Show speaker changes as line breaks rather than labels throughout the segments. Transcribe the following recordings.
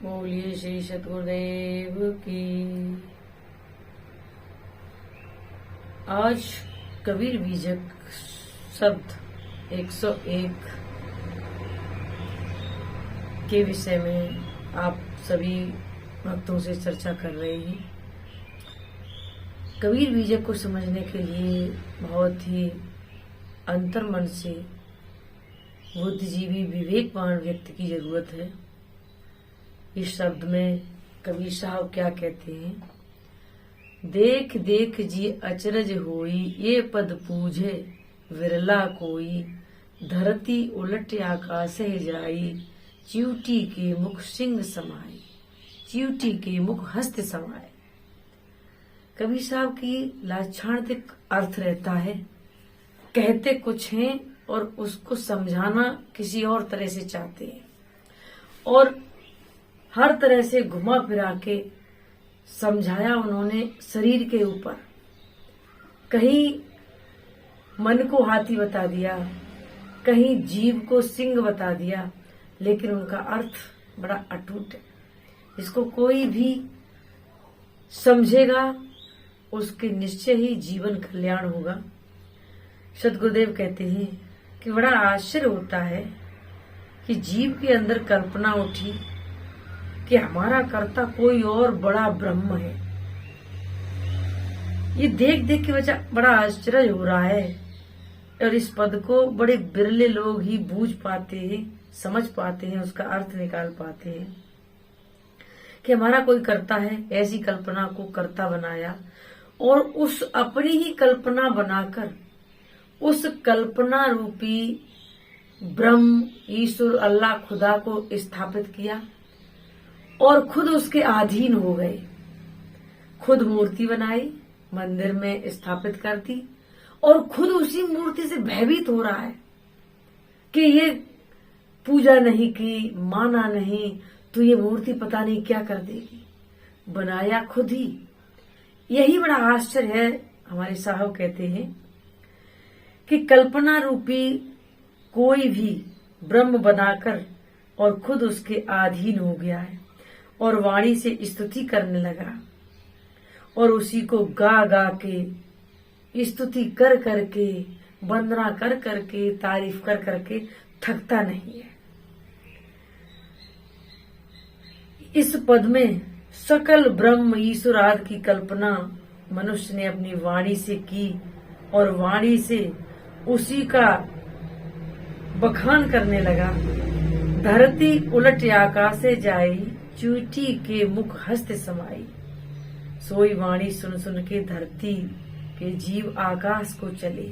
बोलिए श्री सतगुरुदेव की। आज कबीर बीजक शब्द 101 के विषय में आप सभी भक्तों से चर्चा कर रहे हैं। कबीर बीजक को समझने के लिए बहुत ही अंतर्मन से बुद्धिजीवी विवेकवान व्यक्ति की जरूरत है। इस शब्द में कबीर साहब क्या कहते हैं? देख देख जी अचरज होई, ये पद पूजे विरला कोई। धरती उलट आकाशे जाई, च्यूटी के मुख सिंह समाई, च्यूटी के मुख हस्त समाए। कबीर साहब की लाक्षणिक अर्थ रहता है, कहते कुछ हैं और उसको समझाना किसी और तरह से चाहते हैं और हर तरह से घुमा फिरा के समझाया उन्होंने शरीर के ऊपर। कहीं मन को हाथी बता दिया, कहीं जीव को सिंह बता दिया, लेकिन उनका अर्थ बड़ा अटूट है। इसको कोई भी समझेगा उसके निश्चय ही जीवन कल्याण होगा। सतगुरुदेव कहते हैं कि बड़ा आश्चर्य होता है कि जीव के अंदर कल्पना उठी कि हमारा कर्ता कोई और बड़ा ब्रह्म है। ये देख देख के बड़ा आश्चर्य हो रहा है और इस पद को बड़े बिरले लोग ही बूझ पाते हैं, समझ पाते हैं, उसका अर्थ निकाल पाते हैं कि हमारा कोई कर्ता है। ऐसी कल्पना को कर्ता बनाया और उस अपनी ही कल्पना बनाकर उस कल्पना रूपी ब्रह्म, ईश्वर, अल्लाह, खुदा को स्थापित किया और खुद उसके अधीन हो गए। खुद मूर्ति बनाई, मंदिर में स्थापित कर दी और खुद उसी मूर्ति से भयभीत हो रहा है कि ये पूजा नहीं की, माना नहीं तो ये मूर्ति पता नहीं क्या कर देगी। बनाया खुद ही। यही बड़ा आश्चर्य है। हमारे साहब कहते हैं कि कल्पना रूपी कोई भी ब्रह्म बनाकर और खुद उसके अधीन हो गया है और वाणी से स्तुति करने लगा और उसी को गा गा के, स्तुति कर करके, वंदना कर करके, तारीफ कर करके थकता नहीं है। इस पद में सकल ब्रह्म, ईश्वर आदि की कल्पना मनुष्य ने अपनी वाणी से की और वाणी से उसी का बखान करने लगा। धरती उलट आकाशे जाई, च्यूटी के मुख हस्त समाई। सोई वाणी सुन सुन के धरती के जीव आकाश को चले।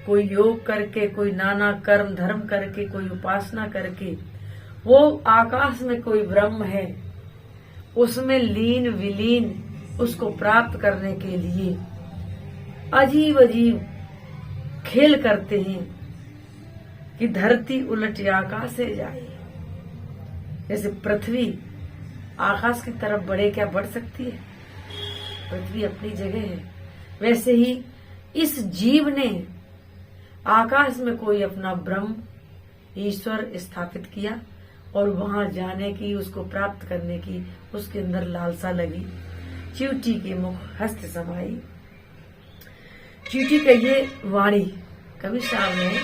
कोई योग करके, कोई नाना कर्म धर्म करके, कोई उपासना करके वो आकाश में कोई ब्रह्म है, उसमें लीन विलीन उसको प्राप्त करने के लिए अजीब अजीब खेल करते हैं कि धरती उलट आकाश से जाए। जैसे पृथ्वी आकाश की तरफ बढ़े, क्या बढ़ सकती है? पृथ्वी अपनी जगह है। वैसे ही इस जीव ने आकाश में कोई अपना ब्रह्म, ईश्वर स्थापित किया और वहां जाने की, उसको प्राप्त करने की उसके अंदर लालसा लगी। च्यूटी के मुख हस्त समाई। च्यूटी कहिए वाणी, कबीर साहब ने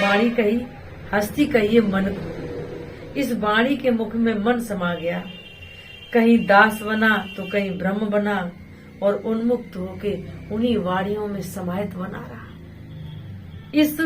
वाणी कही, हस्ती कहिए मन को। इस वाणी के मुख में मन समा गया। कहीं दास बना तो कहीं ब्रह्म बना और उन्मुक्त होके उन्हीं वाणियों में समाहित बना रहा। इस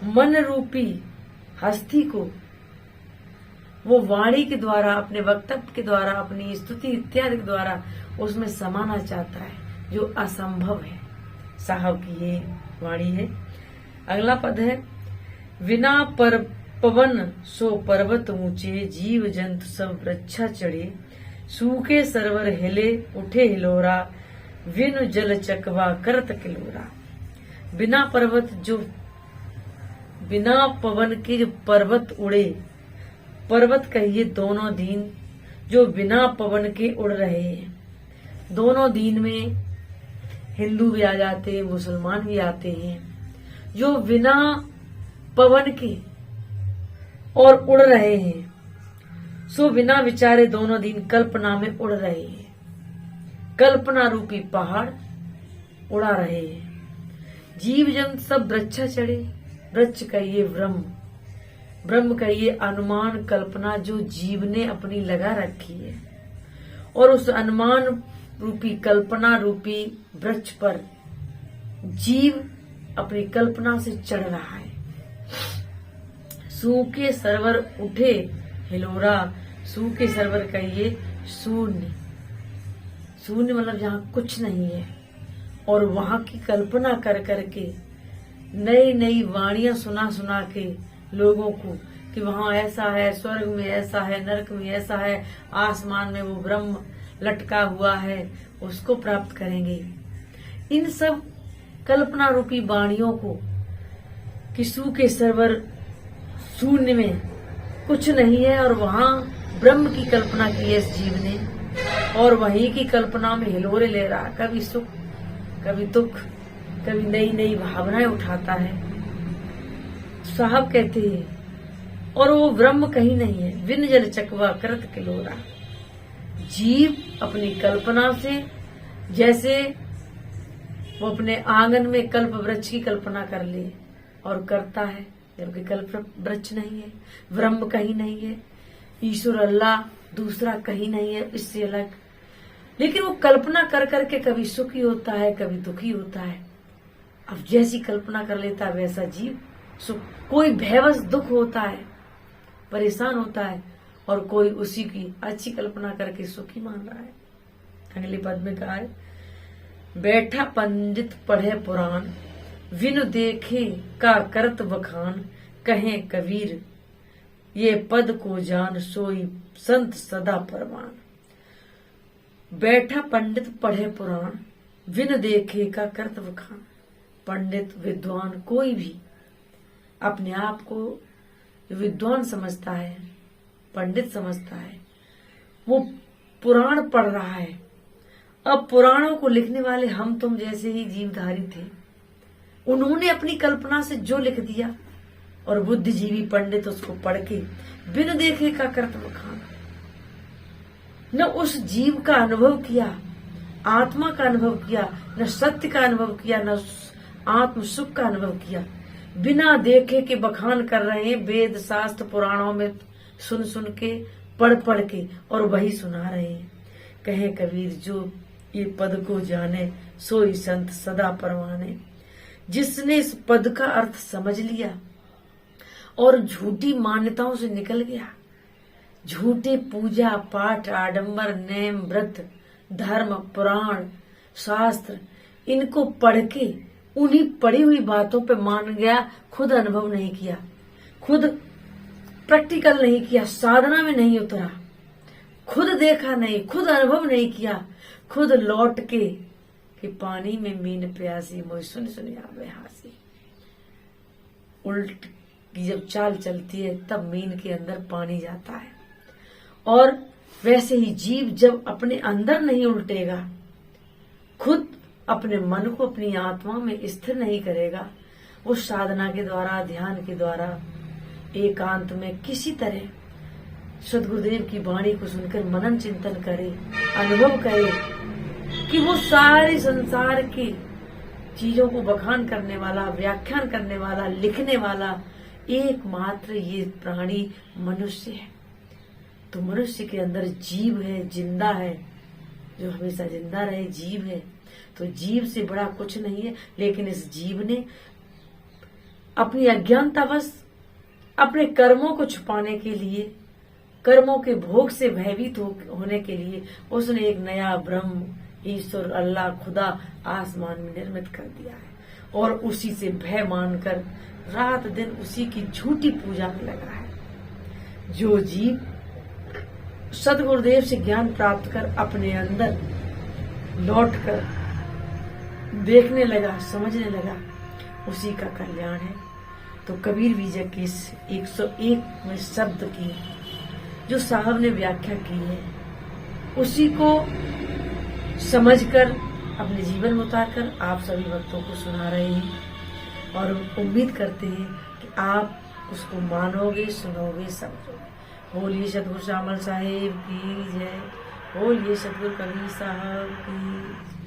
मन रूपी हस्ती को वो वाणी के द्वारा, अपने वक्तव्य के द्वारा, अपनी स्तुति इत्यादि के द्वारा उसमें समाना चाहता है, जो असंभव है। साहब की ये वाणी है। अगला पद है, विना पर पवन सो पर्वत ऊंचे, जीव जंतु सब वृक्षा चढ़े। सूखे सरवर हिले उठे हिलोरा, विनु जल चकवा करत किलोरा। बिना पर्वत, जो बिना पवन के जो पर्वत उड़े, पर्वत कहिए दोनों दीन, जो बिना पवन के उड़ रहे हैं। दोनों दीन में हिंदू भी आ जाते हैं, मुसलमान भी आते हैं, जो बिना पवन के और उड़ रहे हैं। सो बिना विचारे दोनों दिन कल्पना में उड़ रहे हैं। कल्पना रूपी पहाड़ उड़ा रहे हैं। जीव जंत सब वृक्षा चढ़े। वृक्ष कहिए ब्रह्म, ब्रह्म कहिए अनुमान कल्पना जो जीव ने अपनी लगा रखी है। और उस अनुमान रूपी कल्पना रूपी वृक्ष पर जीव अपनी कल्पना से चढ़ रहा है। सूखे सरवर उठे हिलोरा। सूखे सरवर कहिए शून्य। शून्य मतलब जहाँ कुछ नहीं है, और वहां की कल्पना कर करके नई नई वाणियां सुना सुना के लोगों को कि वहां ऐसा है, स्वर्ग में ऐसा है, नरक में ऐसा है, आसमान में वो ब्रह्म लटका हुआ है, उसको प्राप्त करेंगे। इन सब कल्पना रूपी वाणियों को कि सूखे सरवर शून्य में कुछ नहीं है और वहां ब्रह्म की कल्पना की है इस जीव ने, और वहीं की कल्पना में हिलोरे ले रहा, कभी सुख कभी दुख, कभी नई नई भावनाएं उठाता है। साहब कहते हैं और वो ब्रह्म कहीं नहीं है, विन जल चकवा करत किलोरा। जीव अपनी कल्पना से, जैसे वो अपने आंगन में कल्प वृक्ष की कल्पना कर ले और करता है, जबकि कल्प वृक्ष नहीं है, ब्रह्म कहीं नहीं है, ईश्वर अल्लाह दूसरा कहीं नहीं है इससे अलग। लेकिन वो कल्पना कर करके कभी सुखी होता है, कभी दुखी होता है। अब जैसी कल्पना कर लेता है वैसा जीव सुख, कोई भयवश दुख होता है, परेशान होता है, और कोई उसी की अच्छी कल्पना करके सुखी मान रहा है। अगले पद में कहा है, बैठा पंडित पढ़े पुराण, विनु देखे का करत बखान, कहे कबीर ये पद को जान, सोई संत सदा परवान। बैठा पंडित पढ़े पुराण, विनु देखे का करत बखान। पंडित विद्वान कोई भी अपने आप को विद्वान समझता है, पंडित समझता है, वो पुराण पढ़ रहा है। अब पुराणों को लिखने वाले हम तुम जैसे ही जीवधारी थे, उन्होंने अपनी कल्पना से जो लिख दिया, और बुद्धिजीवी पंडित उसको पढ़ के बिन देखे का करत बखान। न उस जीव का अनुभव किया, आत्मा का अनुभव किया, न सत्य का अनुभव किया, न आत्म सुख का अनुभव किया, बिना देखे के बखान कर रहे हैं। वेद शास्त्र पुराणों में सुन सुन के, पढ़ पढ़ के, और वही सुना रहे हैं। कहे कबीर जो ये पद को जाने, सोई संत सदा परवाने। जिसने इस पद का अर्थ समझ लिया और झूठी मान्यताओं से निकल गया, झूठे पूजा पाठ आडंबर नेम व्रत धर्म पुराण शास्त्र इनको पढ़ के उन्हीं पढ़ी हुई बातों पे मान गया, खुद अनुभव नहीं किया, खुद प्रैक्टिकल नहीं किया, साधना में नहीं उतरा, खुद देखा नहीं, खुद अनुभव नहीं किया, खुद लौट के कि पानी में मीन प्यासी, मोई सुन सुन आवे हासी। उल्ट की जब चाल चलती है तब मीन के अंदर पानी जाता है। और वैसे ही जीव जब अपने अंदर नहीं उल्टेगा, खुद अपने मन को अपनी आत्मा में स्थिर नहीं करेगा, वो साधना के द्वारा ध्यान के द्वारा एकांत में किसी तरह सदगुरुदेव की वाणी को सुनकर मनन चिंतन करे, अनुभव करे कि वो सारे संसार की चीजों को बखान करने वाला, व्याख्यान करने वाला, लिखने वाला एकमात्र ये प्राणी मनुष्य है। तो मनुष्य के अंदर जीव है, जिंदा है, जो हमेशा जिंदा रहे, जीव है। तो जीव से बड़ा कुछ नहीं है। लेकिन इस जीव ने अपनी अज्ञानतावश अपने कर्मों को छुपाने के लिए, कर्मों के भोग से भयभीत होने के लिए उसने एक नया ब्रह्म, ईश्वर, अल्लाह, खुदा आसमान में निर्मित कर दिया है, और उसी से भय मानकर रात दिन उसी की झूठी पूजा में लगा है। जो जीव सदगुरुदेव से ज्ञान प्राप्त कर अपने अंदर लौटकर देखने लगा, समझने लगा, उसी का कल्याण है। तो कबीर बीजक की इस 101वें शब्द की जो साहब ने व्याख्या की है, उसी को समझकर अपने जीवन में उतारकर आप सभी भक्तों को सुना रहे हैं, और उम्मीद करते हैं कि आप उसको मानोगे, सुनोगे, समझोगे। बोलिए सतगुरु श्यामल साहेब की जय। बोलिए सतगुरु कबीर साहब की।